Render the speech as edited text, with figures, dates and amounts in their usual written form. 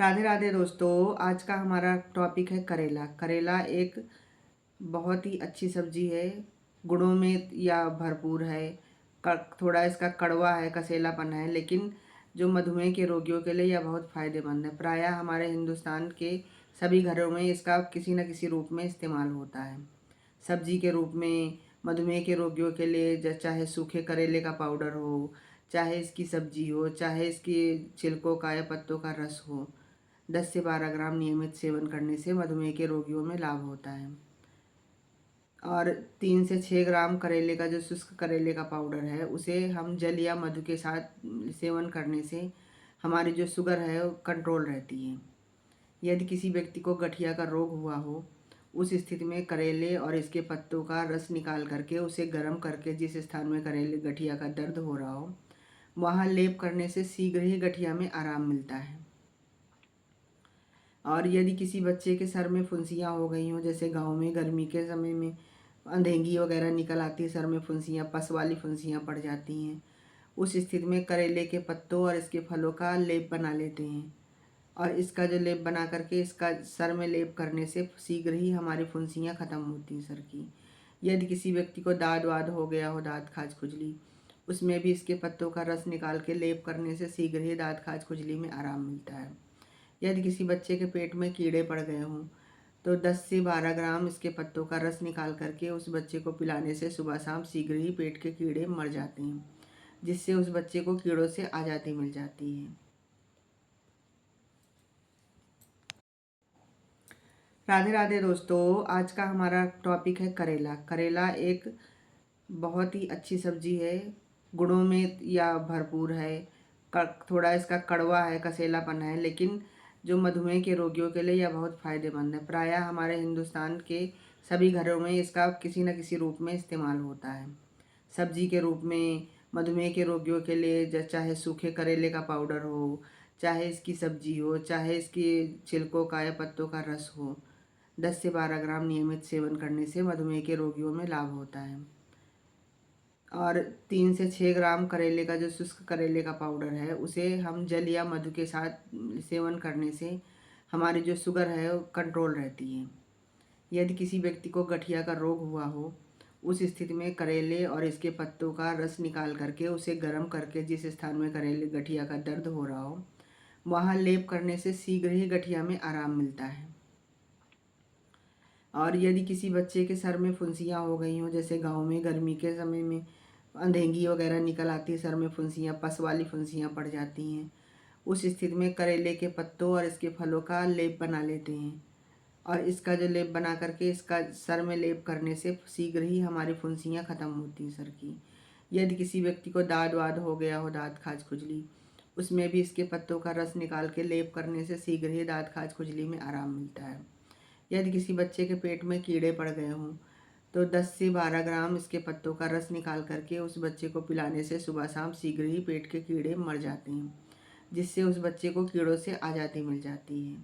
राधे राधे दोस्तों। आज का हमारा टॉपिक है करेला। करेला एक बहुत ही अच्छी सब्जी है, गुणों में या भरपूर है। थोड़ा इसका कड़वा है, कसेलापन है, लेकिन जो मधुमेह के रोगियों के लिए यह बहुत फ़ायदेमंद है। प्रायः हमारे हिंदुस्तान के सभी घरों में इसका किसी न किसी रूप में इस्तेमाल होता है। सब्जी के रूप में मधुमेह के रोगियों के लिए चाहे सूखे करेले का पाउडर हो, चाहे इसकी सब्जी हो, चाहे इसके छिलकों का या पत्तों का रस हो, 10 से 12 ग्राम नियमित सेवन करने से मधुमेह के रोगियों में लाभ होता है। और 3 से 6 ग्राम करेले का जो शुष्क करेले का पाउडर है, उसे हम जल या मधु के साथ सेवन करने से हमारी जो शुगर है वो कंट्रोल रहती है। यदि किसी व्यक्ति को गठिया का रोग हुआ हो, उस स्थिति में करेले और इसके पत्तों का रस निकाल करके उसे गर्म करके जिस स्थान में करेले गठिया का दर्द हो रहा हो, वहाँ लेप करने से शीघ्र ही गठिया में आराम मिलता है। और यदि किसी बच्चे के सर में फुंसियाँ हो गई हों, जैसे गांव में गर्मी के समय में अंधेंगी वगैरह निकल आती है, सर में फुंसियाँ, पस वाली फुंसियाँ पड़ जाती हैं, उस स्थिति में करेले के पत्तों और इसके फलों का लेप बना लेते हैं। और इसका जो लेप बना करके इसका सर में लेप करने से शीघ्र ही हमारी फुंसियाँ ख़त्म होती हैं सर की। यदि किसी व्यक्ति को दाद वाद हो गया हो, दाँत खाज खुजली, उसमें भी इसके पत्तों का रस निकाल के लेप करने से शीघ्र ही दाँत खाज खुजली में आराम मिलता है। यदि किसी बच्चे के पेट में कीड़े पड़ गए हों, तो 10 से 12 ग्राम इसके पत्तों का रस निकाल करके उस बच्चे को पिलाने से सुबह शाम शीघ्र ही पेट के कीड़े मर जाते हैं, जिससे उस बच्चे को कीड़ों से आज़ादी मिल जाती है। राधे राधे दोस्तों। आज का हमारा टॉपिक है करेला। करेला एक बहुत ही अच्छी सब्जी है, गुणों में या भरपूर है। थोड़ा इसका कड़वा है, कसेलापन है, लेकिन जो मधुमेह के रोगियों के लिए यह बहुत फ़ायदेमंद है। प्रायः हमारे हिंदुस्तान के सभी घरों में इसका किसी न किसी रूप में इस्तेमाल होता है। सब्जी के रूप में मधुमेह के रोगियों के लिए चाहे सूखे करेले का पाउडर हो, चाहे इसकी सब्जी हो, चाहे इसके छिलकों का या पत्तों का रस हो, 10 से 12 ग्राम नियमित सेवन करने से मधुमेह के रोगियों में लाभ होता है। और 3 से 6 ग्राम करेले का जो शुष्क करेले का पाउडर है, उसे हम जल या मधु के साथ सेवन करने से हमारी जो शुगर है वो कंट्रोल रहती है। यदि किसी व्यक्ति को गठिया का रोग हुआ हो, उस स्थिति में करेले और इसके पत्तों का रस निकाल करके उसे गर्म करके जिस स्थान में करेले गठिया का दर्द हो रहा हो, वहाँ लेप करने से शीघ्र ही गठिया में आराम मिलता है। और यदि किसी बच्चे के सर में फुंसियाँ हो गई हों, जैसे गांव में गर्मी के समय में अंधेंगी वगैरह निकल आती है, सर में फुंसियाँ, पस वाली फुंसियाँ पड़ जाती हैं, उस स्थिति में करेले के पत्तों और इसके फलों का लेप बना लेते हैं। और इसका जो लेप बना करके इसका सर में लेप करने से शीघ्र ही हमारी फुंसियाँ ख़त्म होती हैं सर की। यदि किसी व्यक्ति को दाद वाद हो गया हो, दाँत खाज खुजली, उसमें भी इसके पत्तों का रस निकाल के लेप करने से शीघ्र ही दाँत खाज खुजली में आराम मिलता है। यदि किसी बच्चे के पेट में कीड़े पड़ गए हों, तो 10 से 12 ग्राम इसके पत्तों का रस निकाल करके उस बच्चे को पिलाने से सुबह शाम शीघ्र ही पेट के कीड़े मर जाते हैं, जिससे उस बच्चे को कीड़ों से आज़ादी मिल जाती है।